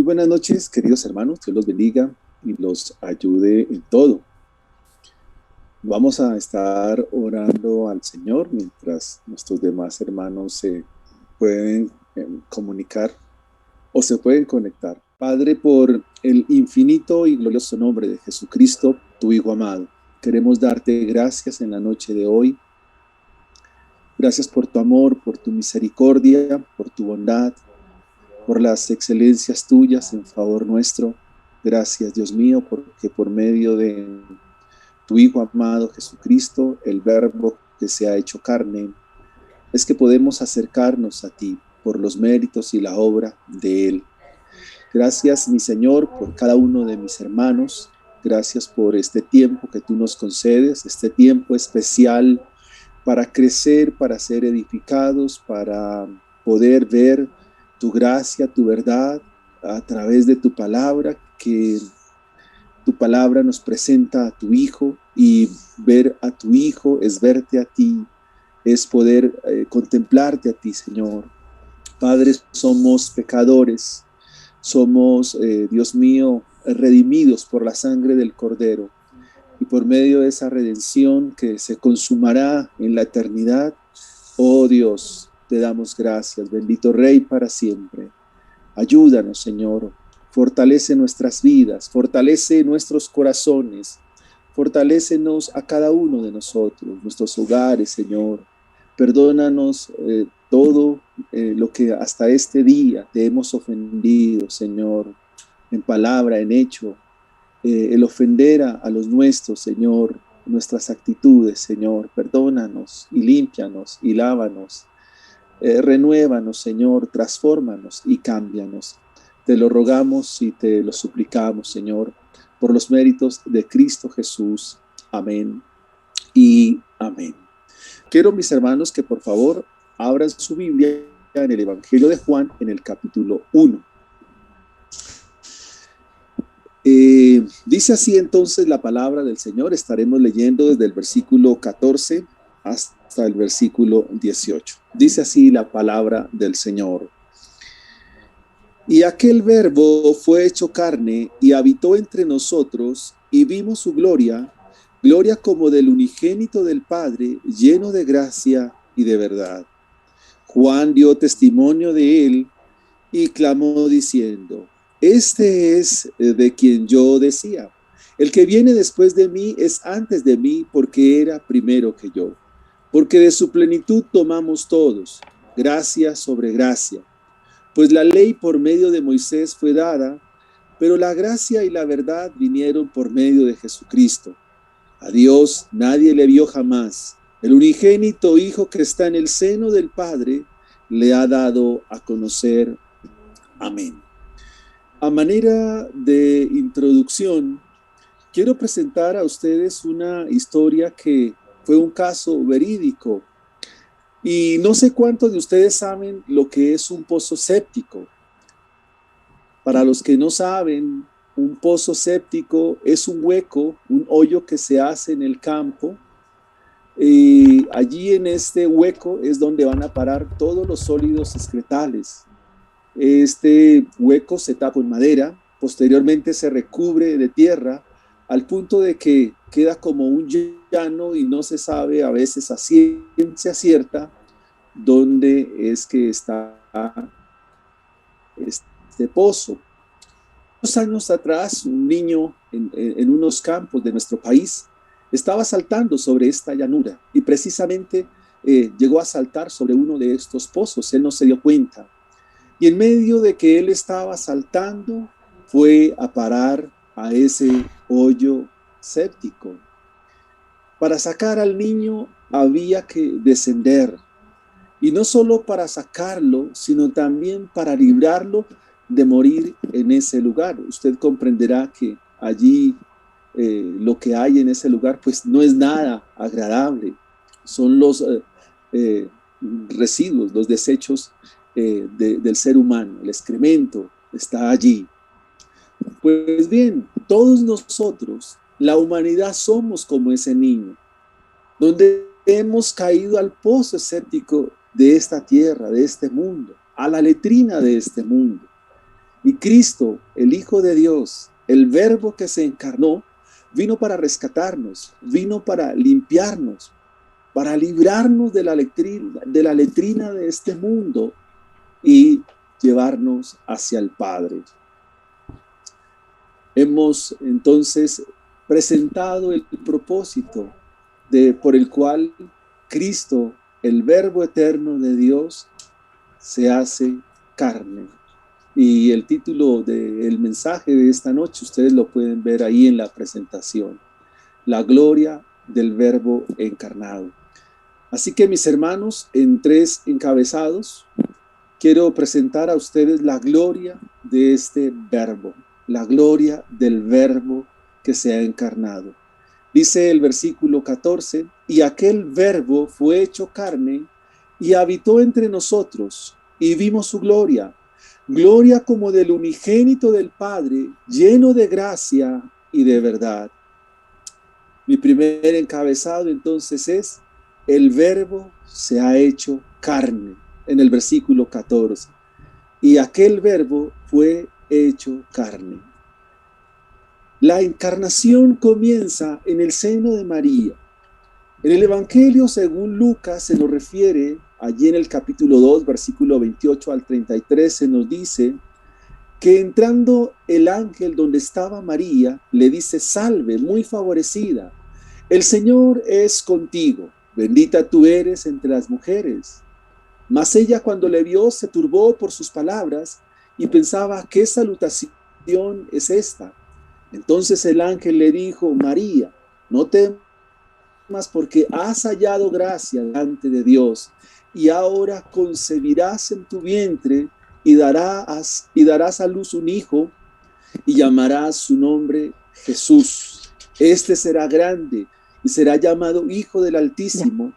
buenas noches, queridos hermanos. Dios los bendiga y los ayude en todo. Vamos a estar orando al Señor mientras nuestros demás hermanos se pueden comunicar o se pueden conectar. Padre, por el infinito y glorioso nombre de Jesucristo, tu Hijo amado, queremos darte gracias en la noche de hoy. Gracias por tu amor, por tu misericordia, por tu bondad, por las excelencias tuyas en favor nuestro. Gracias, Dios mío, porque por medio de tu Hijo amado Jesucristo, el Verbo que se ha hecho carne, es que podemos acercarnos a ti por los méritos y la obra de Él. Gracias, mi Señor, por cada uno de mis hermanos. Gracias por este tiempo que tú nos concedes, este tiempo especial para crecer, para ser edificados, para poder ver tu gracia, tu verdad a través de tu palabra, que tu palabra nos presenta a tu Hijo, y ver a tu Hijo es verte a ti, es poder contemplarte a ti, Señor. Padre, somos pecadores, somos, Dios mío, redimidos por la sangre del Cordero, y por medio de esa redención que se consumará en la eternidad, oh Dios, te damos gracias, bendito Rey para siempre. Ayúdanos, Señor, fortalece nuestras vidas, fortalece nuestros corazones, fortalécenos a cada uno de nosotros, nuestros hogares, Señor. Perdónanos todo lo que hasta este día te hemos ofendido, Señor, en palabra, en hecho, el ofender a los nuestros, Señor, nuestras actitudes, Señor. Perdónanos y límpianos y lávanos. Renuévanos, Señor, transfórmanos y cámbianos. Te lo rogamos y te lo suplicamos, Señor, por los méritos de Cristo Jesús. Amén y amén. Quiero, mis hermanos, que por favor abran su Biblia en el Evangelio de Juan, en el capítulo 1. Dice así entonces la palabra del Señor. Estaremos leyendo desde el versículo 14 hasta el versículo 18. Dice así la palabra del Señor. Y aquel Verbo fue hecho carne y habitó entre nosotros, y vimos su gloria, gloria como del unigénito del Padre, lleno de gracia y de verdad. Juan dio testimonio de él y clamó diciendo: este es de quien yo decía, el que viene después de mí es antes de mí, porque era primero que yo. Porque de su plenitud tomamos todos, gracia sobre gracia. Pues la ley por medio de Moisés fue dada, pero la gracia y la verdad vinieron por medio de Jesucristo. A Dios nadie le vio jamás. El unigénito Hijo que está en el seno del Padre le ha dado a conocer. Amén. A manera de introducción, quiero presentar a ustedes una historia que fue un caso verídico. Y no sé cuántos de ustedes saben lo que es un pozo séptico. Para los que no saben, un pozo séptico es un hueco, un hoyo que se hace en el campo. Y allí en este hueco es donde van a parar todos los sólidos excretales. Este hueco se tapa con madera, posteriormente se recubre de tierra, al punto de que queda como un llano y no se sabe a veces a ciencia cierta dónde es que está este pozo. Unos años atrás, un niño en unos campos de nuestro país estaba saltando sobre esta llanura y precisamente llegó a saltar sobre uno de estos pozos. Él no se dio cuenta. Y en medio de que él estaba saltando, fue a parar a ese hoyo séptico. Para sacar al niño había que descender. Y no solo para sacarlo, sino también para librarlo de morir en ese lugar. Usted comprenderá que allí lo que hay en ese lugar pues no es nada agradable. Son los residuos, los desechos del ser humano, el excremento está allí. Pues bien, todos nosotros, la humanidad, somos como ese niño, donde hemos caído al pozo escéptico de esta tierra, de este mundo, a la letrina de este mundo. Y Cristo, el Hijo de Dios, el Verbo que se encarnó, vino para rescatarnos, vino para limpiarnos, para librarnos de la letrina de este mundo y llevarnos hacia el Padre. Hemos entonces presentado el propósito por el cual Cristo, el Verbo eterno de Dios, se hace carne. Y el título del mensaje de esta noche, ustedes lo pueden ver ahí en la presentación. La gloria del Verbo encarnado. Así que, mis hermanos, en 3 encabezados, quiero presentar a ustedes la gloria de este Verbo, la gloria del Verbo que se ha encarnado. Dice el versículo 14, y aquel Verbo fue hecho carne y habitó entre nosotros, y vimos su gloria, gloria como del unigénito del Padre, lleno de gracia y de verdad. Mi primer encabezado entonces es, el Verbo se ha hecho carne, en el versículo 14. Y aquel Verbo fue hecho carne. La encarnación comienza en el seno de María. En el Evangelio, según Lucas, se nos refiere, allí en el capítulo 2, versículo 28 al 33, se nos dice que entrando el ángel donde estaba María, le dice, salve, muy favorecida, el Señor es contigo, bendita tú eres entre las mujeres. Mas ella cuando le vio se turbó por sus palabras y pensaba, ¿qué salutación es esta? Entonces el ángel le dijo, María, no temas porque has hallado gracia delante de Dios y ahora concebirás en tu vientre y darás a luz un hijo y llamarás su nombre Jesús. Este será grande y será llamado Hijo del Altísimo.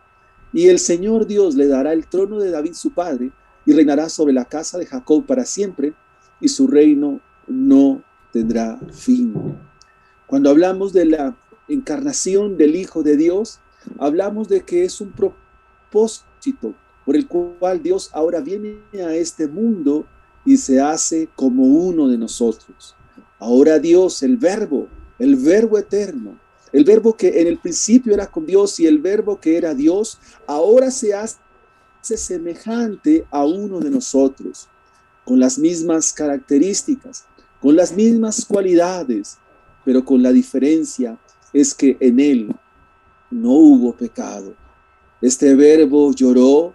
Y el Señor Dios le dará el trono de David su padre y reinará sobre la casa de Jacob para siempre y su reino no tendrá fin. Cuando hablamos de la encarnación del Hijo de Dios, hablamos de que es un propósito por el cual Dios ahora viene a este mundo y se hace como uno de nosotros. Ahora Dios, el Verbo eterno, el Verbo que en el principio era con Dios y el Verbo que era Dios, ahora se hace semejante a uno de nosotros, con las mismas características, con las mismas cualidades, pero con la diferencia es que en él no hubo pecado. Este Verbo lloró,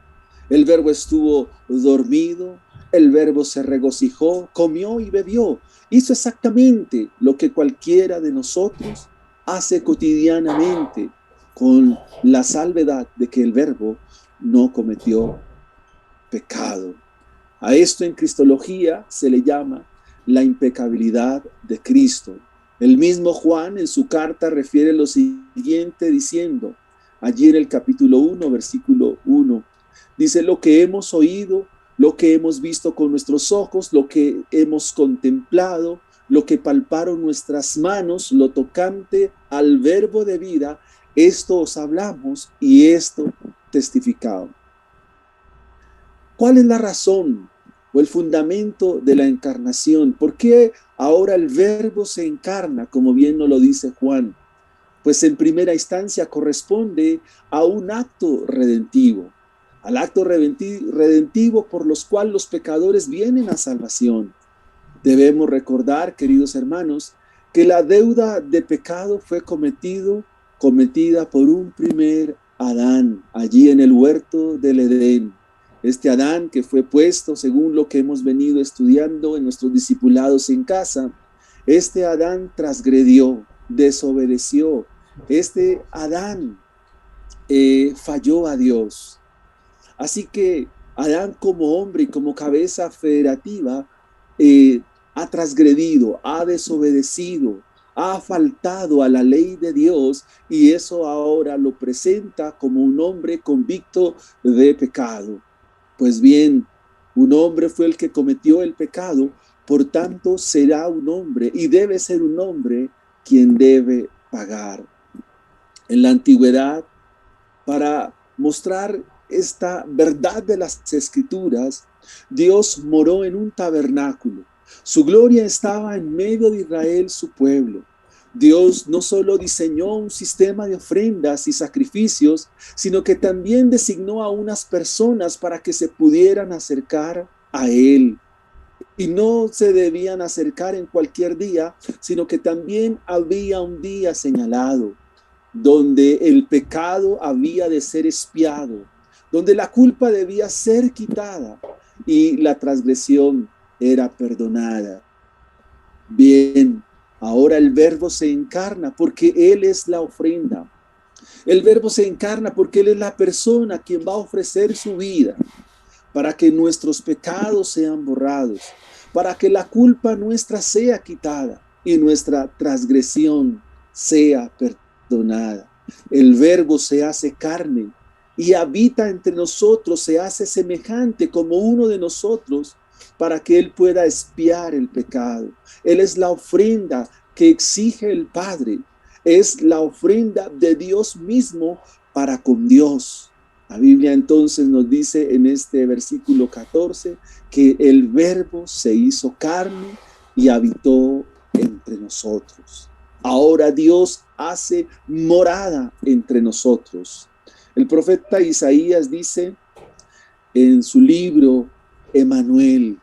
el Verbo estuvo dormido, el Verbo se regocijó, comió y bebió. Hizo exactamente lo que cualquiera de nosotros hace cotidianamente, con la salvedad de que el Verbo no cometió pecado. A esto en cristología se le llama la impecabilidad de Cristo. El mismo Juan en su carta refiere lo siguiente diciendo, allí en el capítulo 1, versículo 1, dice, lo que hemos oído, lo que hemos visto con nuestros ojos, lo que hemos contemplado, lo que palparon nuestras manos, lo tocante al Verbo de vida, esto os hablamos y esto testificamos. ¿Cuál es la razón o el fundamento de la encarnación? ¿Por qué ahora el Verbo se encarna, como bien nos lo dice Juan? Pues en primera instancia corresponde a un acto redentivo, al acto redentivo por los cuales los pecadores vienen a salvación. Debemos recordar, queridos hermanos, que la deuda de pecado fue cometida por un primer Adán, allí en el huerto del Edén. Este Adán que fue puesto, según lo que hemos venido estudiando en nuestros discipulados en casa, este Adán transgredió, desobedeció. Este Adán falló a Dios. Así que Adán como hombre y como cabeza federativa ha transgredido, ha desobedecido, ha faltado a la ley de Dios y eso ahora lo presenta como un hombre convicto de pecado. Pues bien, un hombre fue el que cometió el pecado, por tanto será un hombre y debe ser un hombre quien debe pagar. En la antigüedad, para mostrar esta verdad de las Escrituras, Dios moró en un tabernáculo. Su gloria estaba en medio de Israel, su pueblo. Dios no solo diseñó un sistema de ofrendas y sacrificios, sino que también designó a unas personas para que se pudieran acercar a Él. Y no se debían acercar en cualquier día, sino que también había un día señalado, donde el pecado había de ser expiado, donde la culpa debía ser quitada y la transgresión era perdonada. Bien, ahora el Verbo se encarna porque Él es la ofrenda. El Verbo se encarna porque Él es la persona quien va a ofrecer su vida para que nuestros pecados sean borrados, para que la culpa nuestra sea quitada y nuestra transgresión sea perdonada. El Verbo se hace carne y habita entre nosotros, se hace semejante como uno de nosotros para que Él pueda expiar el pecado. Él es la ofrenda que exige el Padre, es la ofrenda de Dios mismo para con Dios. La Biblia entonces nos dice en este versículo 14 que el Verbo se hizo carne y habitó entre nosotros. Ahora Dios hace morada entre nosotros. El profeta Isaías dice en su libro, Emanuel,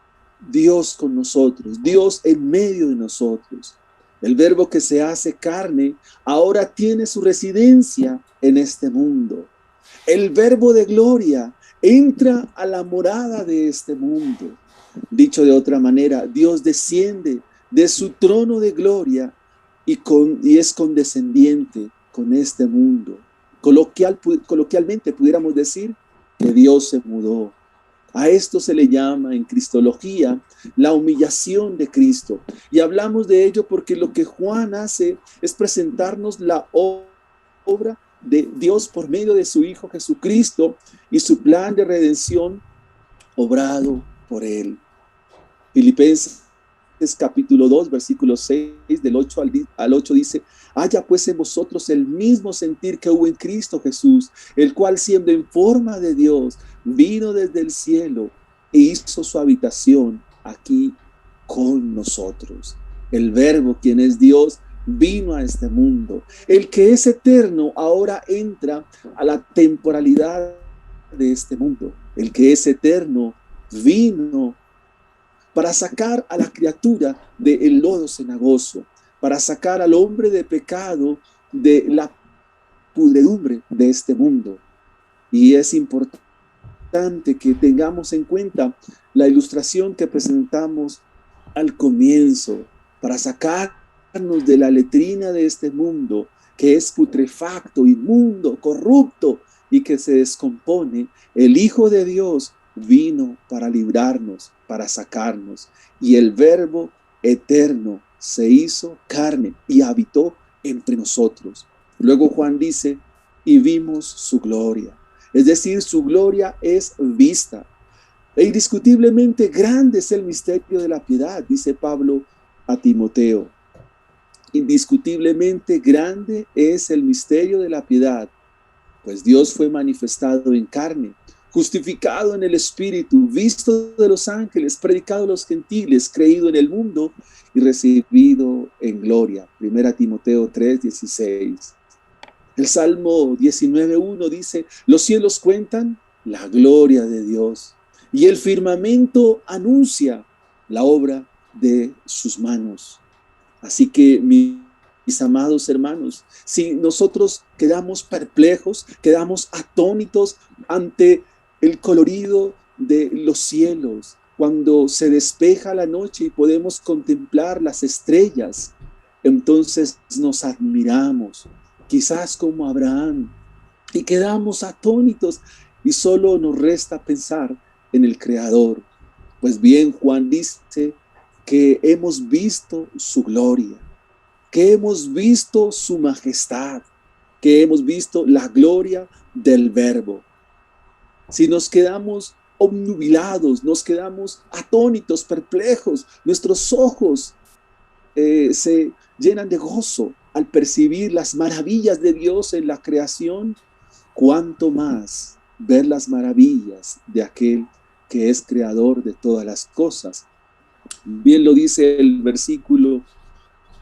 Dios con nosotros, Dios en medio de nosotros. El Verbo que se hace carne ahora tiene su residencia en este mundo. El Verbo de gloria entra a la morada de este mundo. Dicho de otra manera, Dios desciende de su trono de gloria y es condescendiente con este mundo. Coloquialmente pudiéramos decir que Dios se mudó. A esto se le llama en cristología la humillación de Cristo. Y hablamos de ello porque lo que Juan hace es presentarnos la obra de Dios por medio de su Hijo Jesucristo y su plan de redención obrado por Él. Filipenses capítulo 2, versículo 6, del 8 al 8 dice: haya pues en vosotros el mismo sentir que hubo en Cristo Jesús, el cual siendo en forma de Dios, vino desde el cielo e hizo su habitación aquí con nosotros. El Verbo, quien es Dios, vino a este mundo. El que es eterno ahora entra a la temporalidad de este mundo. El que es eterno vino para sacar a la criatura del lodo cenagoso, para sacar al hombre de pecado de la pudredumbre de este mundo. Y es importante que tengamos en cuenta la ilustración que presentamos al comienzo, para sacarnos de la letrina de este mundo, que es putrefacto, inmundo, corrupto y que se descompone. El Hijo de Dios vino para librarnos, para sacarnos, y el Verbo eterno se hizo carne y habitó entre nosotros. Luego Juan dice: y vimos su gloria. Es decir, su gloria es vista. E indiscutiblemente grande es el misterio de la piedad, dice Pablo a Timoteo. Indiscutiblemente grande es el misterio de la piedad, pues Dios fue manifestado en carne, justificado en el Espíritu, visto de los ángeles, predicado a los gentiles, creído en el mundo y recibido en gloria. 1 Timoteo 3:16. El Salmo 19:1 dice: los cielos cuentan la gloria de Dios y el firmamento anuncia la obra de sus manos. Así que mis amados hermanos, si nosotros quedamos perplejos, quedamos atónitos ante el colorido de los cielos, cuando se despeja la noche y podemos contemplar las estrellas, entonces nos admiramos, quizás como Abraham, y quedamos atónitos y solo nos resta pensar en el Creador. Pues bien, Juan dice que hemos visto su gloria, que hemos visto su majestad, que hemos visto la gloria del Verbo. Si nos quedamos obnubilados, nos quedamos atónitos, perplejos, nuestros ojos se llenan de gozo al percibir las maravillas de Dios en la creación, cuánto más ver las maravillas de aquel que es creador de todas las cosas Bien lo dice el versículo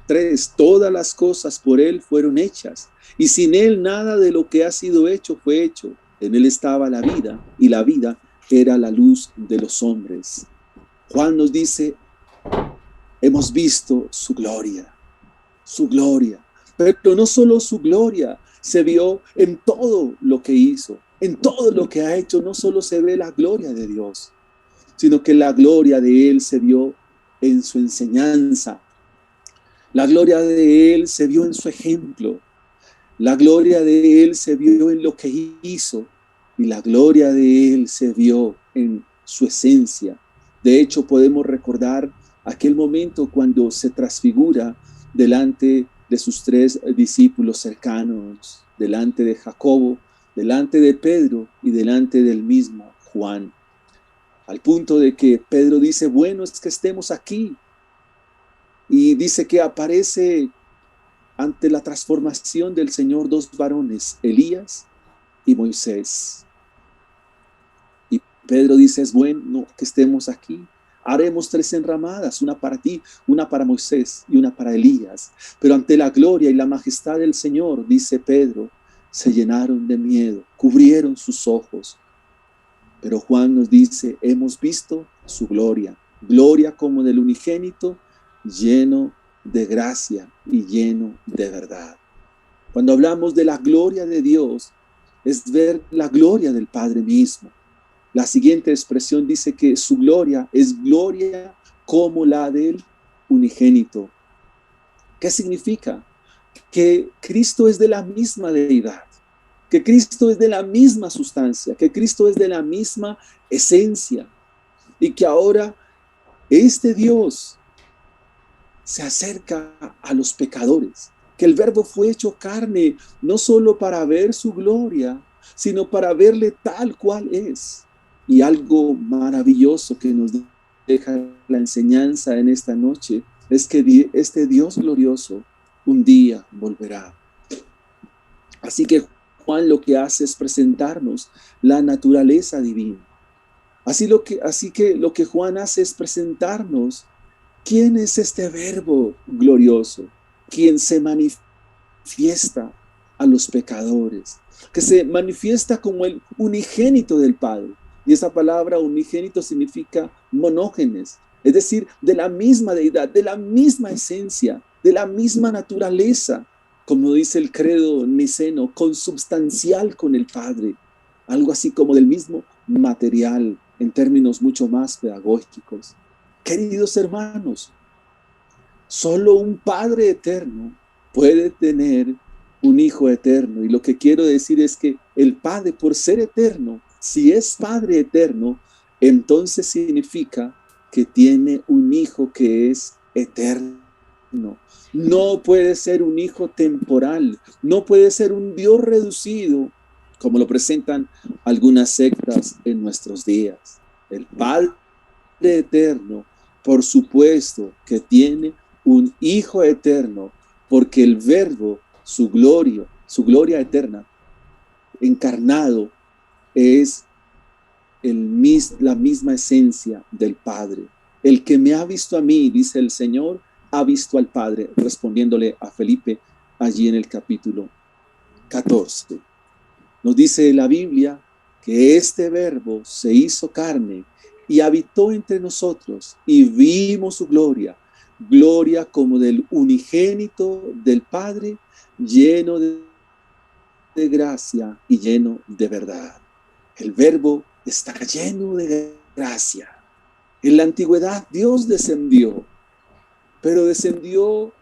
3, todas las cosas por Él fueron hechas, y sin Él nada de lo que ha sido hecho fue hecho. En Él estaba la vida, y la vida era la luz de los hombres. Juan nos dice, hemos visto su gloria, pero no solo su gloria, se vio en todo lo que hizo, en todo lo que ha hecho. No solo se ve la gloria de Dios, sino que la gloria de Él se vio en su enseñanza. La gloria de Él se vio en su ejemplo. La gloria de Él se vio en lo que hizo. Y la gloria de Él se vio en su esencia. De hecho, podemos recordar aquel momento cuando se transfigura delante de sus 3 discípulos cercanos, delante de Jacobo, delante de Pedro y delante del mismo Juan. Al punto de que Pedro dice, bueno, es que estemos aquí. Y dice que aparece ante la transformación del Señor 2 varones, Elías y Moisés. Y Pedro dice, es bueno que estemos aquí. Haremos 3 enramadas, una para ti, una para Moisés y una para Elías. Pero ante la gloria y la majestad del Señor, dice Pedro, se llenaron de miedo, cubrieron sus ojos. Pero Juan nos dice, hemos visto su gloria, gloria como del unigénito, lleno de gracia y lleno de verdad. Cuando hablamos de la gloria de Dios, es ver la gloria del Padre mismo. La siguiente expresión dice que su gloria es gloria como la del unigénito. ¿Qué significa? Que Cristo es de la misma deidad, que Cristo es de la misma sustancia, que Cristo es de la misma esencia, y que ahora este Dios se acerca a los pecadores, que el Verbo fue hecho carne, no solo para ver su gloria, sino para verle tal cual es. Y algo maravilloso que nos deja la enseñanza en esta noche es que este Dios glorioso un día volverá. Así que Juan lo que hace es presentarnos la naturaleza divina. Así que lo que Juan hace es presentarnos quién es este Verbo glorioso, quien se manifiesta a los pecadores, que se manifiesta como el unigénito del Padre. Y esa palabra unigénito significa monógenes, es decir, de la misma deidad, de la misma esencia, de la misma naturaleza, como dice el credo niceno, consubstancial con el Padre, algo así como del mismo material, en términos mucho más pedagógicos. Queridos hermanos, solo un Padre eterno puede tener un Hijo eterno. Y lo que quiero decir es que el Padre, por ser eterno, si es Padre eterno, entonces significa que tiene un Hijo que es eterno. No puede ser un Hijo temporal, no puede ser un Dios reducido, como lo presentan algunas sectas en nuestros días. El Padre eterno, por supuesto que tiene un Hijo eterno, porque el Verbo, su gloria eterna, encarnado, es la misma esencia del Padre. El que me ha visto a mí, dice el Señor, ha visto al Padre, respondiéndole a Felipe allí en el capítulo 14. Nos dice la Biblia que este Verbo se hizo carne y habitó entre nosotros y vimos su gloria, gloria como del unigénito del Padre, lleno de gracia y lleno de verdad. El Verbo está lleno de gracia. En la antigüedad Dios descendió, pero descendió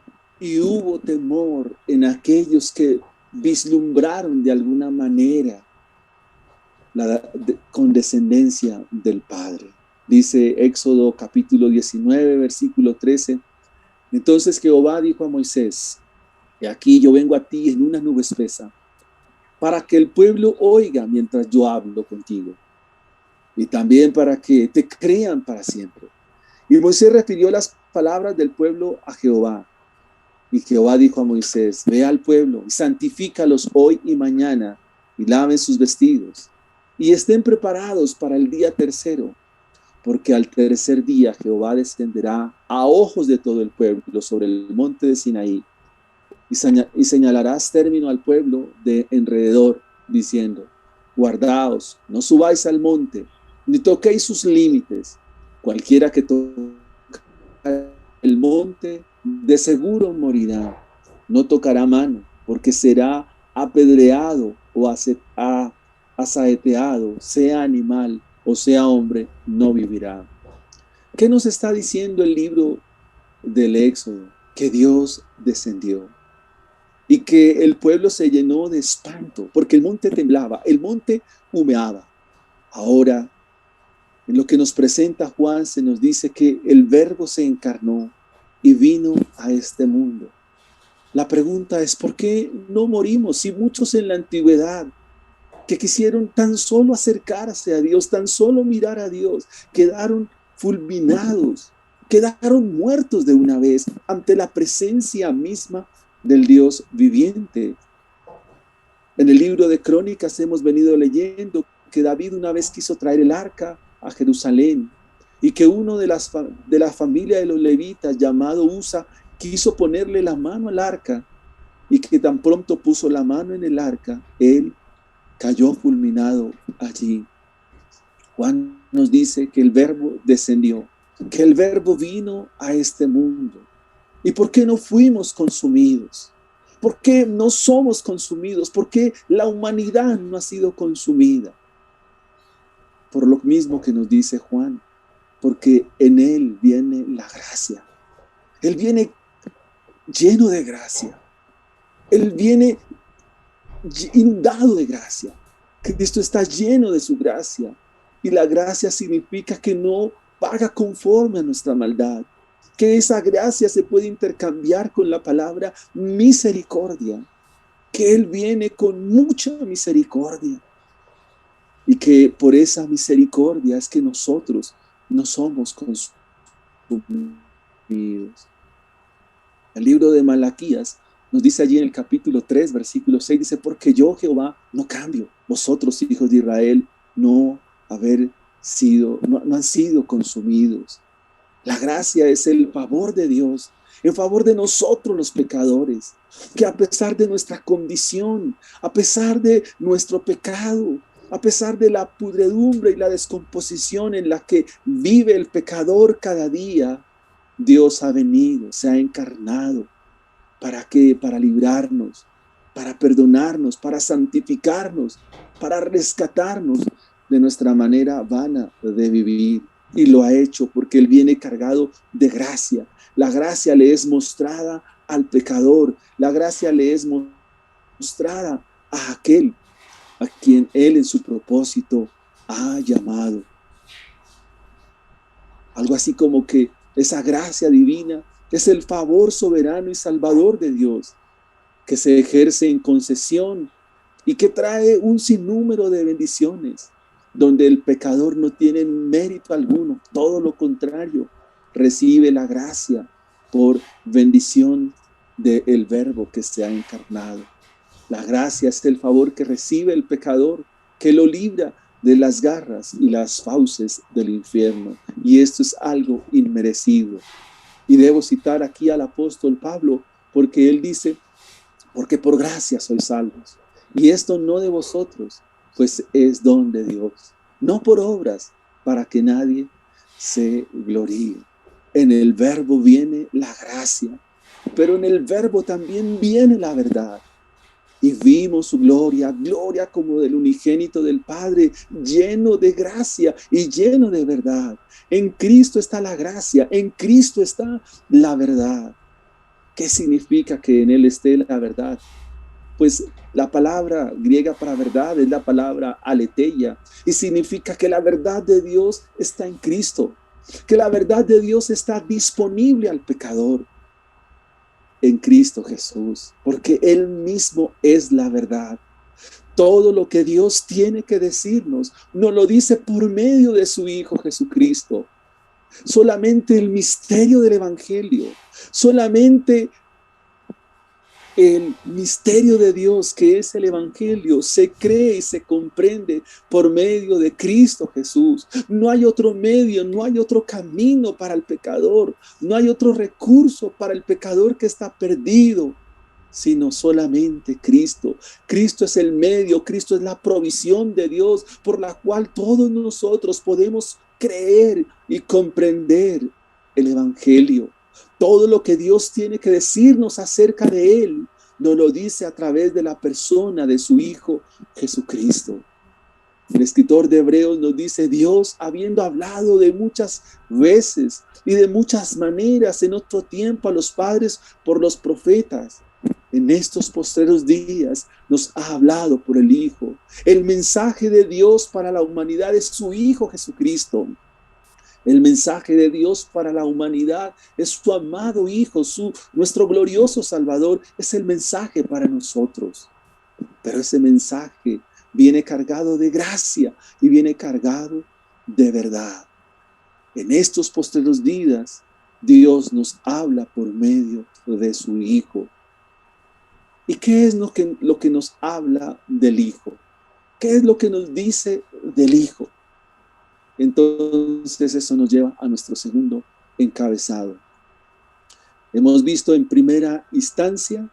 y hubo temor en aquellos que vislumbraron de alguna manera la condescendencia del Padre. Dice Éxodo capítulo 19, versículo 13. Entonces Jehová dijo a Moisés, he aquí yo vengo a ti en una nube espesa, para que el pueblo oiga mientras yo hablo contigo, y también para que te crean para siempre. Y Moisés refirió las palabras del pueblo a Jehová. Y Jehová dijo a Moisés, ve al pueblo y santifícalos hoy y mañana, y laven sus vestidos, y estén preparados para el día tercero, porque al tercer día Jehová descenderá a ojos de todo el pueblo sobre el monte de Sinaí y señalarás término al pueblo de alrededor, diciendo, guardaos, no subáis al monte, ni toquéis sus límites. Cualquiera que toque el monte, de seguro morirá. No tocará mano, porque será apedreado o asaeteado, sea animal o sea hombre, no vivirá. ¿Qué nos está diciendo el libro del Éxodo? Que Dios descendió y que el pueblo se llenó de espanto, porque el monte temblaba, el monte humeaba. Ahora, en lo que nos presenta Juan, se nos dice que el Verbo se encarnó y vino a este mundo. La pregunta es, ¿por qué no morimos? Si muchos en la antigüedad que quisieron tan solo acercarse a Dios, tan solo mirar a Dios, quedaron fulminados, quedaron muertos de una vez ante la presencia misma del Dios viviente. En el libro de Crónicas hemos venido leyendo que David una vez quiso traer el arca a Jerusalén y que uno de la familia de los levitas llamado Usa quiso ponerle la mano al arca y que tan pronto puso la mano en el arca, él cayó fulminado allí. Juan nos dice que el Verbo descendió, que el Verbo vino a este mundo. ¿Y por qué no fuimos consumidos? ¿Por qué no somos consumidos? ¿Por qué la humanidad no ha sido consumida? Por lo mismo que nos dice Juan, porque en él viene la gracia. Él viene lleno de gracia. Él viene inundado de gracia. Cristo está lleno de su gracia. Y la gracia significa que no paga conforme a nuestra maldad. Que esa gracia se puede intercambiar con la palabra misericordia. Que Él viene con mucha misericordia. Y que por esa misericordia es que nosotros no somos consumidos. El libro de Malaquías nos dice allí en el capítulo 3, versículo 6, dice, porque yo, Jehová, no cambio. Vosotros, hijos de Israel, no han sido consumidos. La gracia es el favor de Dios en favor de nosotros los pecadores, que a pesar de nuestra condición, a pesar de nuestro pecado, a pesar de la pudredumbre y la descomposición en la que vive el pecador cada día, Dios ha venido, se ha encarnado. ¿Para qué? Para librarnos, para perdonarnos, para santificarnos, para rescatarnos de nuestra manera vana de vivir. Y lo ha hecho porque Él viene cargado de gracia. La gracia le es mostrada al pecador. La gracia le es mostrada a aquel a quien Él en su propósito ha llamado. Algo así como que esa gracia divina es el favor soberano y salvador de Dios, que se ejerce en concesión y que trae un sinnúmero de bendiciones, donde el pecador no tiene mérito alguno, todo lo contrario, recibe la gracia por bendición del Verbo que se ha encarnado. La gracia es el favor que recibe el pecador, que lo libra de las garras y las fauces del infierno. Y esto es algo inmerecido. Y debo citar aquí al apóstol Pablo, porque él dice, porque por gracia sois salvos. Y esto no de vosotros, pues es don de Dios. No por obras, para que nadie se gloríe. En el Verbo viene la gracia, pero en el Verbo también viene la verdad. Y vimos su gloria, gloria como del unigénito del Padre, lleno de gracia y lleno de verdad. En Cristo está la gracia, en Cristo está la verdad. ¿Qué significa que en Él esté la verdad? Pues la palabra griega para verdad es la palabra aletheia y significa que la verdad de Dios está en Cristo, que la verdad de Dios está disponible al pecador. En Cristo Jesús, porque Él mismo es la verdad. Todo lo que Dios tiene que decirnos, nos lo dice por medio de su Hijo Jesucristo. Solamente el misterio del Evangelio, solamente el misterio de Dios, que es el Evangelio, se cree y se comprende por medio de Cristo Jesús. No hay otro medio, no hay otro camino para el pecador, no hay otro recurso para el pecador que está perdido, sino solamente Cristo. Cristo es el medio, Cristo es la provisión de Dios por la cual todos nosotros podemos creer y comprender el Evangelio. Todo lo que Dios tiene que decirnos acerca de Él, nos lo dice a través de la persona de su Hijo Jesucristo. El escritor de Hebreos nos dice: Dios, habiendo hablado de muchas veces y de muchas maneras en otro tiempo a los padres por los profetas, en estos postreros días nos ha hablado por el Hijo. El mensaje de Dios para la humanidad es su Hijo Jesucristo. El mensaje de Dios para la humanidad es su amado Hijo, nuestro glorioso Salvador. Es el mensaje para nosotros. Pero ese mensaje viene cargado de gracia y viene cargado de verdad. En estos postreros días, Dios nos habla por medio de su Hijo. ¿Y qué es lo que nos habla del Hijo? ¿Qué es lo que nos dice del Hijo? Entonces eso nos lleva a nuestro segundo encabezado. Hemos visto en primera instancia,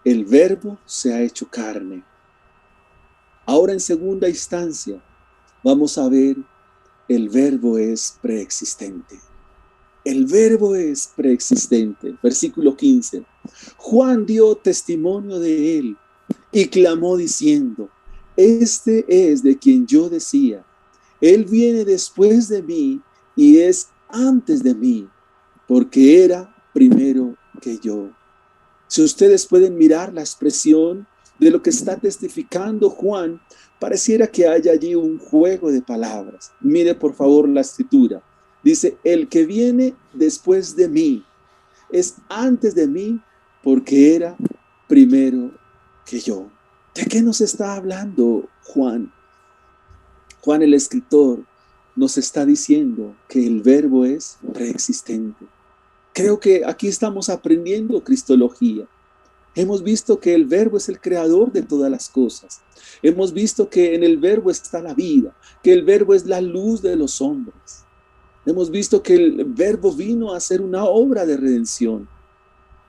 el Verbo se ha hecho carne. Ahora en segunda instancia, vamos a ver, el Verbo es preexistente. El Verbo es preexistente. Versículo 15. Juan dio testimonio de él y clamó diciendo: este es de quien yo decía, él viene después de mí y es antes de mí, porque era primero que yo. Si ustedes pueden mirar la expresión de lo que está testificando Juan, pareciera que haya allí un juego de palabras. Mire por favor la escritura. Dice: el que viene después de mí es antes de mí, porque era primero que yo. ¿De qué nos está hablando Juan? Juan el escritor nos está diciendo que el Verbo es preexistente. Creo que aquí estamos aprendiendo cristología. Hemos visto que el Verbo es el creador de todas las cosas. Hemos visto que en el Verbo está la vida, que el Verbo es la luz de los hombres. Hemos visto que el Verbo vino a hacer una obra de redención.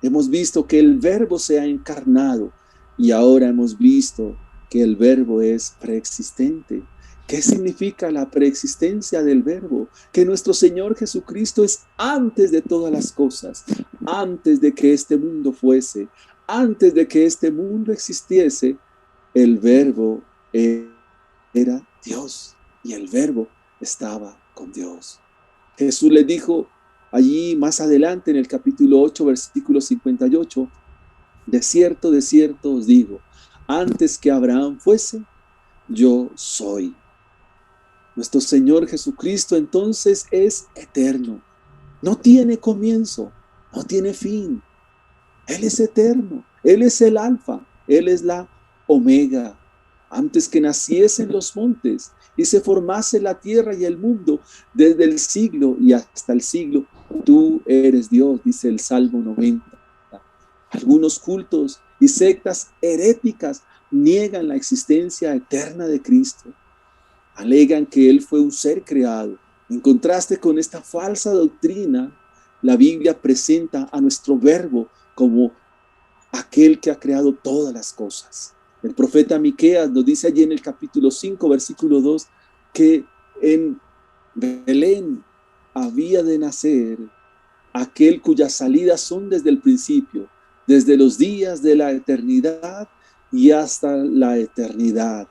Hemos visto que el Verbo se ha encarnado y ahora hemos visto que el Verbo es preexistente. ¿Qué significa la preexistencia del Verbo? Que nuestro Señor Jesucristo es antes de todas las cosas, antes de que este mundo fuese, antes de que este mundo existiese, el Verbo era Dios y el Verbo estaba con Dios. Jesús les dijo allí más adelante en el capítulo 8, versículo 58, de cierto os digo, antes que Abraham fuese, yo soy. Nuestro Señor Jesucristo entonces es eterno. No tiene comienzo, no tiene fin. Él es eterno, Él es el alfa, Él es la omega. Antes que naciesen los montes y se formase la tierra y el mundo, desde el siglo y hasta el siglo, tú eres Dios, dice el Salmo 90. Algunos cultos y sectas heréticas niegan la existencia eterna de Cristo. Alegan que Él fue un ser creado. En contraste con esta falsa doctrina, la Biblia presenta a nuestro Verbo como aquel que ha creado todas las cosas. El profeta Miqueas nos dice allí en el capítulo 5, versículo 2, que en Belén había de nacer aquel cuyas salidas son desde el principio, desde los días de la eternidad y hasta la eternidad.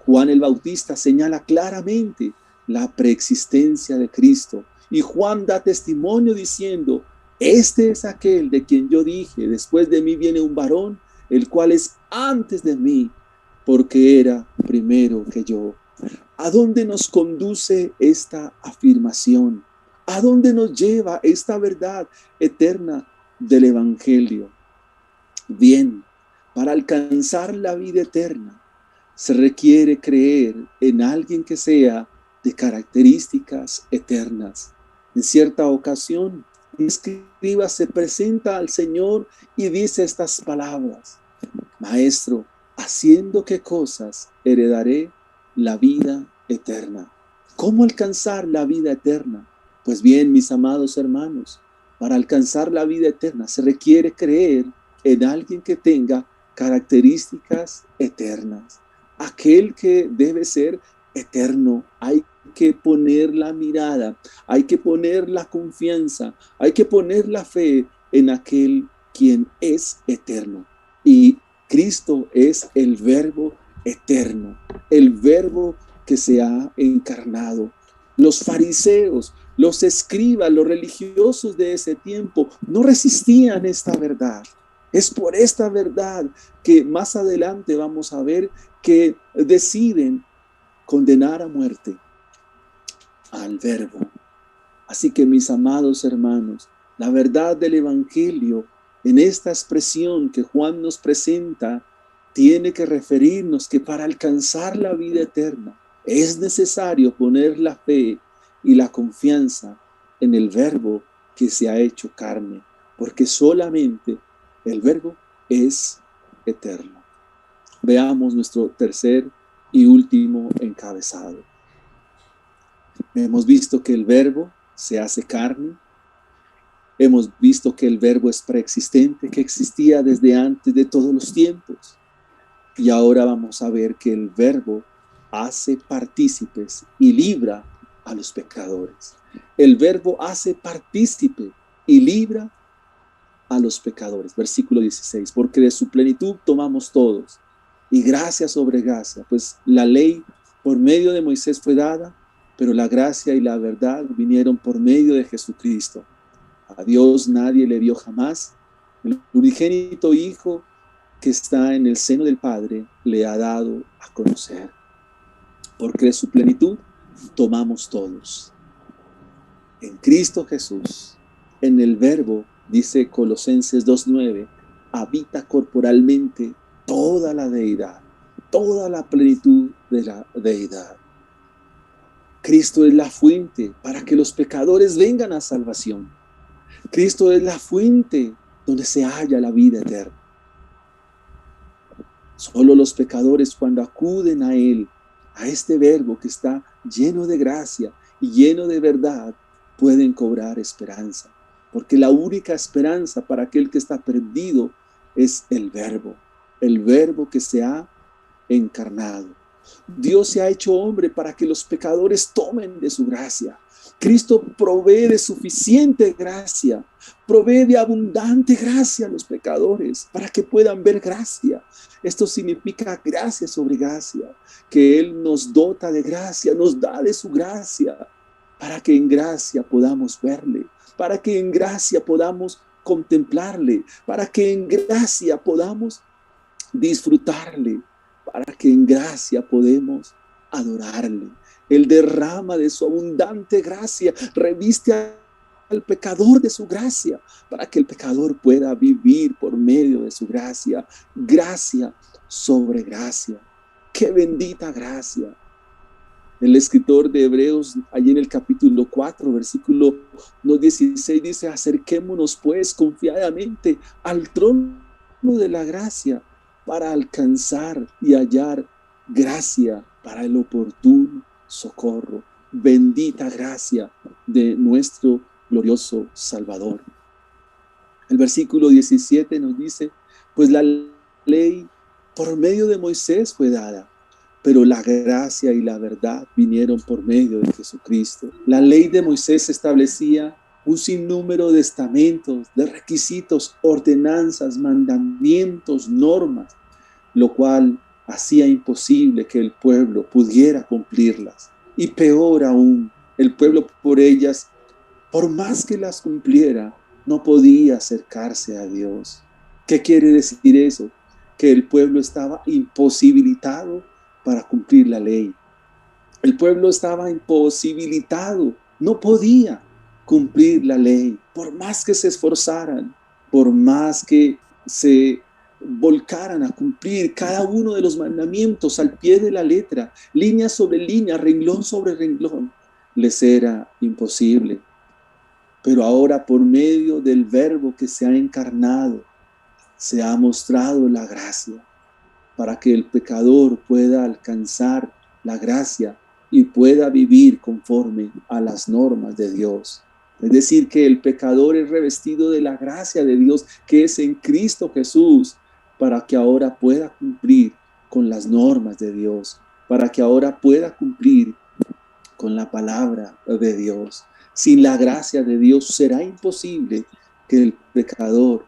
Juan el Bautista señala claramente la preexistencia de Cristo y Juan da testimonio diciendo: este es aquel de quien yo dije, después de mí viene un varón, el cual es antes de mí, porque era primero que yo. ¿A dónde nos conduce esta afirmación? ¿A dónde nos lleva esta verdad eterna del Evangelio? Bien, para alcanzar la vida eterna, se requiere creer en alguien que sea de características eternas. En cierta ocasión, escriba se presenta al Señor y dice estas palabras: Maestro, ¿haciendo qué cosas heredaré la vida eterna? ¿Cómo alcanzar la vida eterna? Pues bien, mis amados hermanos, para alcanzar la vida eterna se requiere creer en alguien que tenga características eternas, aquel que debe ser eterno. Hay que poner la mirada, hay que poner la confianza, hay que poner la fe en aquel quien es eterno. Y Cristo es el Verbo eterno, el Verbo que se ha encarnado. Los fariseos, los escribas, los religiosos de ese tiempo no resistían esta verdad. Es por esta verdad que más adelante vamos a ver que deciden condenar a muerte al Verbo. Así que, mis amados hermanos, la verdad del Evangelio en esta expresión que Juan nos presenta tiene que referirnos que para alcanzar la vida eterna es necesario poner la fe y la confianza en el Verbo que se ha hecho carne, porque solamente el Verbo es eterno. Veamos nuestro tercer y último encabezado. Hemos visto que el Verbo se hace carne. Hemos visto que el Verbo es preexistente, que existía desde antes de todos los tiempos. Y ahora vamos a ver que el Verbo hace partícipes y libra a los pecadores. El Verbo hace partícipe y libra a los pecadores. Versículo 16, porque de su plenitud tomamos todos, y gracia sobre gracia, pues la ley por medio de Moisés fue dada, pero la gracia y la verdad vinieron por medio de Jesucristo. A Dios nadie le vio jamás. El unigénito Hijo que está en el seno del Padre le ha dado a conocer. Porque de su plenitud tomamos todos. En Cristo Jesús, en el Verbo, dice Colosenses 2:9, habita corporalmente toda la deidad, toda la plenitud de la deidad. Cristo es la fuente para que los pecadores vengan a salvación. Cristo es la fuente donde se halla la vida eterna. Solo los pecadores, cuando acuden a Él, a este Verbo que está lleno de gracia y lleno de verdad, pueden cobrar esperanza. Porque la única esperanza para aquel que está perdido es el Verbo que se ha encarnado. Dios se ha hecho hombre para que los pecadores tomen de su gracia. Cristo provee de suficiente gracia, provee de abundante gracia a los pecadores para que puedan ver gracia. Esto significa gracia sobre gracia, que Él nos dota de gracia, nos da de su gracia, para que en gracia podamos verle, para que en gracia podamos contemplarle, para que en gracia podamos disfrutarle, para que en gracia podemos adorarle. Él derrama de su abundante gracia, reviste al pecador de su gracia, para que el pecador pueda vivir por medio de su gracia. Gracia sobre gracia. ¡Qué bendita gracia! El escritor de Hebreos, allí en el capítulo 4, versículo 16, dice: acerquémonos pues confiadamente al trono de la gracia para alcanzar y hallar gracia para el oportuno socorro. Bendita gracia de nuestro glorioso Salvador. El versículo 17 nos dice: pues la ley por medio de Moisés fue dada, pero la gracia y la verdad vinieron por medio de Jesucristo. La ley de Moisés establecía un sinnúmero de estamentos, de requisitos, ordenanzas, mandamientos, normas, lo cual hacía imposible que el pueblo pudiera cumplirlas. Y peor aún, el pueblo por ellas, por más que las cumpliera, no podía acercarse a Dios. ¿Qué quiere decir eso? Que el pueblo estaba imposibilitado para cumplir la ley. El pueblo estaba imposibilitado, no podía cumplir la ley, por más que se esforzaran, por más que se volcaran a cumplir cada uno de los mandamientos al pie de la letra, línea sobre línea, renglón sobre renglón, les era imposible. Pero ahora por medio del Verbo que se ha encarnado, se ha mostrado la gracia para que el pecador pueda alcanzar la gracia y pueda vivir conforme a las normas de Dios. Es decir, que el pecador es revestido de la gracia de Dios que es en Cristo Jesús, para que ahora pueda cumplir con las normas de Dios, para que ahora pueda cumplir con la palabra de Dios. Sin la gracia de Dios será imposible que el pecador,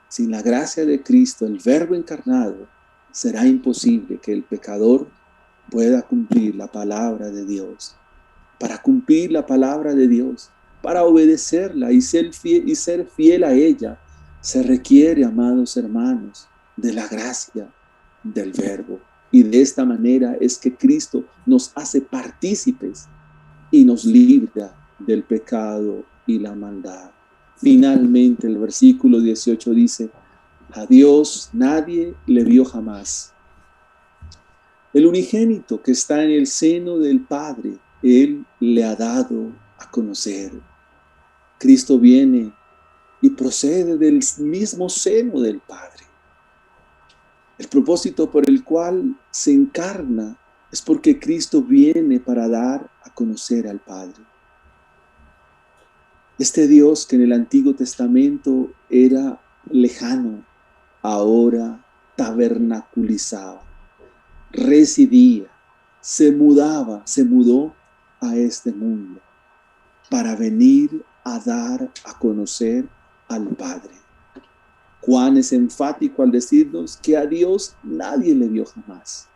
sin la gracia de Cristo, el Verbo encarnado, será imposible que el pecador pueda cumplir la palabra de Dios. Para cumplir la palabra de Dios, para obedecerla y ser fiel a ella, se requiere, amados hermanos, de la gracia del Verbo. Y de esta manera es que Cristo nos hace partícipes y nos libra del pecado y la maldad. Finalmente, el versículo 18 dice: a Dios nadie le vio jamás. El unigénito que está en el seno del Padre, Él le ha dado a conocer. Cristo viene y procede del mismo seno del Padre. El propósito por el cual se encarna es porque Cristo viene para dar a conocer al Padre. Este Dios que en el Antiguo Testamento era lejano, ahora tabernaculizaba, residía, se mudó a este mundo para venir a dar a conocer al Padre. Juan es enfático al decirnos que a Dios nadie le vio jamás.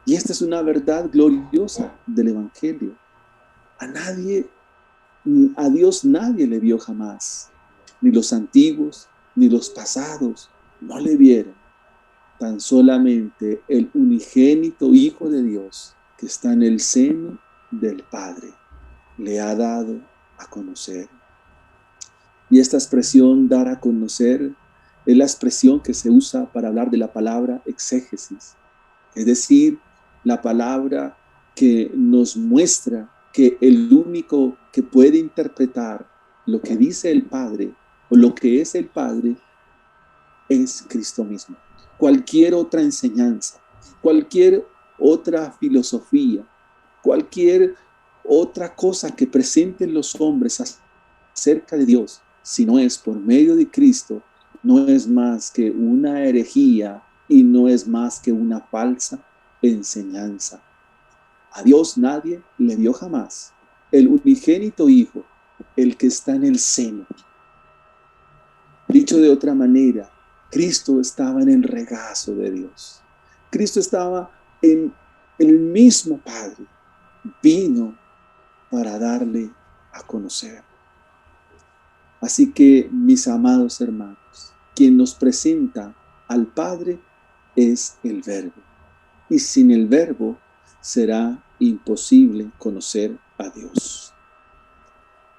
Y esta es una verdad gloriosa del Evangelio. A Dios nadie le vio jamás. Ni los antiguos, ni los pasados no le vieron. Tan solamente el unigénito Hijo de Dios, que está en el seno del Padre, le ha dado a conocer. Y esta expresión, dar a conocer, es la expresión que se usa para hablar de la palabra exégesis. Es decir, la palabra que nos muestra que el único que puede interpretar lo que dice el Padre o lo que es el Padre es Cristo mismo. Cualquier otra enseñanza, cualquier otra filosofía, cualquier otra cosa que presenten los hombres acerca de Dios, si no es por medio de Cristo, no es más que una herejía y no es más que una falsa enseñanza. A Dios nadie le vio jamás. El unigénito Hijo, el que está en el seno. Dicho de otra manera, Cristo estaba en el regazo de Dios. Cristo estaba en el mismo Padre. Vino para darle a conocer. Así que, mis amados hermanos, quien nos presenta al Padre es el Verbo. Y sin el Verbo será imposible conocer a Dios.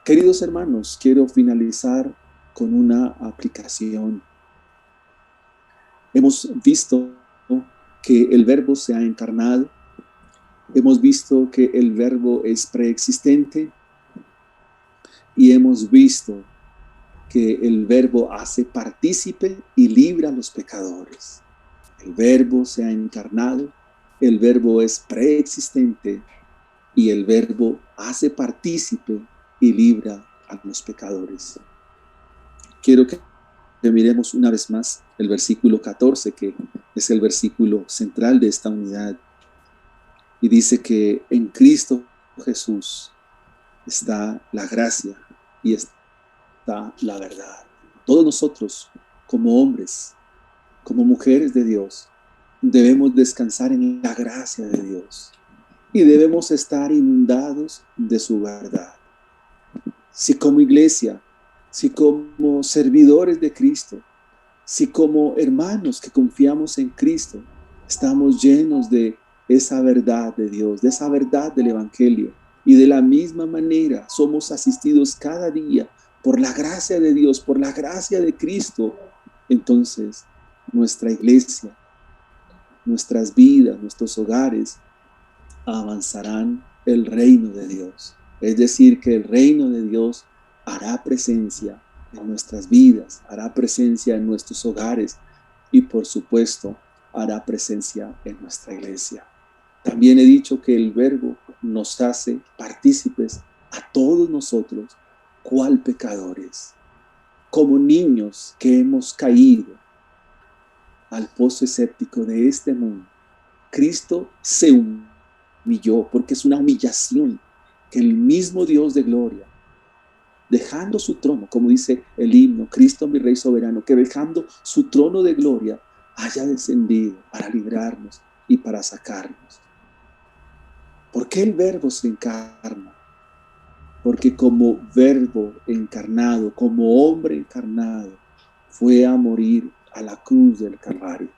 Queridos hermanos, quiero finalizar con una aplicación. Hemos visto que el Verbo se ha encarnado. Hemos visto que el Verbo es preexistente. Y hemos visto que el Verbo hace partícipe y libra a los pecadores. El Verbo se ha encarnado, el Verbo es preexistente y el Verbo hace partícipe y libra a los pecadores. Quiero que miremos una vez más el versículo 14, que es el versículo central de esta unidad. Y dice que en Cristo Jesús está la gracia y está la verdad. Todos nosotros, como hombres, como mujeres de Dios, debemos descansar en la gracia de Dios y debemos estar inundados de su verdad. Si como iglesia, si como servidores de Cristo, si como hermanos que confiamos en Cristo, estamos llenos de esa verdad de Dios, de esa verdad del Evangelio, y de la misma manera somos asistidos cada día por la gracia de Dios, por la gracia de Cristo, entonces nuestra iglesia, nuestras vidas, nuestros hogares avanzarán el reino de Dios. Es decir, que el reino de Dios hará presencia en nuestras vidas, hará presencia en nuestros hogares y por supuesto hará presencia en nuestra iglesia. También he dicho que el Verbo nos hace partícipes a todos nosotros, cual pecadores, como niños que hemos caído al pozo escéptico de este mundo. Cristo se humilló, porque es una humillación que el mismo Dios de gloria, dejando su trono, como dice el himno, Cristo mi Rey soberano, que dejando su trono de gloria, haya descendido para librarnos y para sacarnos. ¿Por qué el Verbo se encarna? Porque como Verbo encarnado, como hombre encarnado, fue a morir a la cruz del Calvario.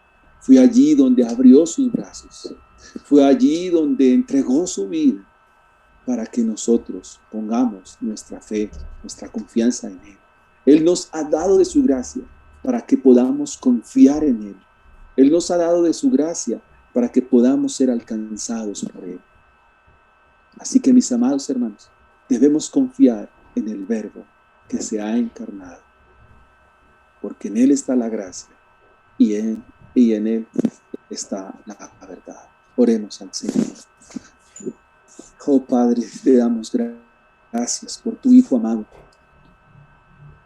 Fue allí donde abrió sus brazos. Fue allí donde entregó su vida para que nosotros pongamos nuestra fe, nuestra confianza en Él. Él nos ha dado de su gracia para que podamos confiar en Él. Él nos ha dado de su gracia para que podamos ser alcanzados por Él. Así que, mis amados hermanos, debemos confiar en el Verbo que se ha encarnado, porque en Él está la gracia y en Él está la verdad. Oremos al Señor. Oh Padre, te damos gracias por tu Hijo amado,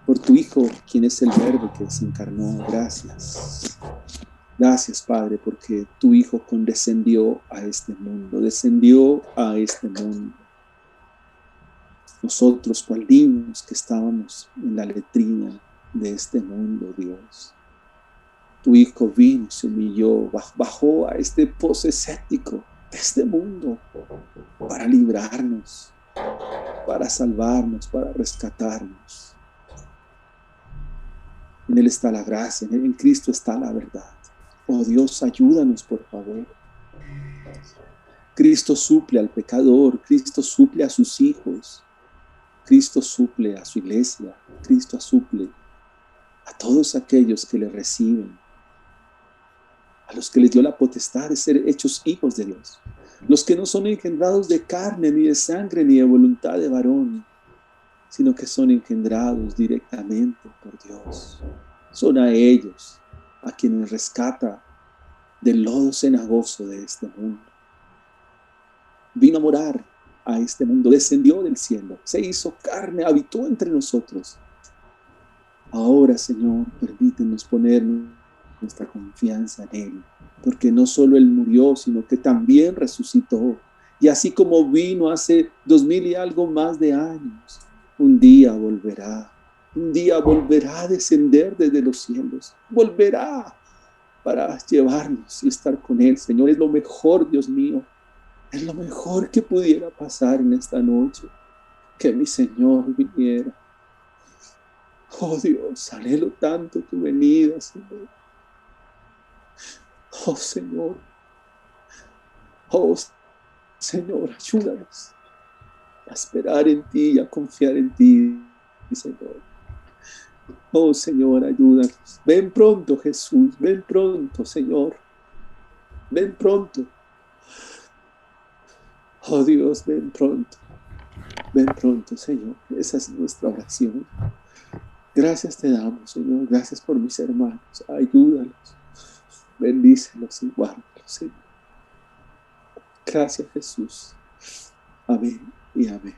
por tu Hijo, quien es el Verbo que se encarnó. Gracias. Gracias, Padre, porque tu Hijo condescendió a este mundo, descendió a este mundo. Nosotros, cual niños que estábamos en la letrina de este mundo, Dios, tu Hijo vino, se humilló, bajó a este pozo escéptico de este mundo para librarnos, para salvarnos, para rescatarnos. En Él está la gracia, en Cristo está la verdad. Oh Dios, ayúdanos, por favor. Cristo suple al pecador, Cristo suple a sus hijos, Cristo suple a su iglesia, Cristo suple a todos aquellos que le reciben, a los que les dio la potestad de ser hechos hijos de Dios, los que no son engendrados de carne, ni de sangre, ni de voluntad de varón, sino que son engendrados directamente por Dios. Son a ellos a quienes rescata del lodo cenagoso de este mundo. Vino a morar a este mundo, descendió del cielo, se hizo carne, habitó entre nosotros. Ahora, Señor, permítenos poner nuestra confianza en Él, porque no solo Él murió, sino que también resucitó. Y así como vino hace 2000 y algo más de años, un día volverá a descender desde los cielos, volverá para llevarnos y estar con Él. Señor, es lo mejor, Dios mío, es lo mejor que pudiera pasar en esta noche, que mi Señor viniera. Oh Dios, anhelo tanto tu venida, Señor. Oh Señor, oh Señor, ayúdanos a esperar en ti y a confiar en ti, Señor. Oh Señor, ayúdanos. Ven pronto, Jesús, ven pronto, Señor. Ven pronto. Oh Dios, ven pronto, Señor. Esa es nuestra oración. Gracias te damos, Señor. Gracias por mis hermanos. Ayúdalos. Bendícelos y guárdalos, Señor. Gracias, Jesús. Amén y amén.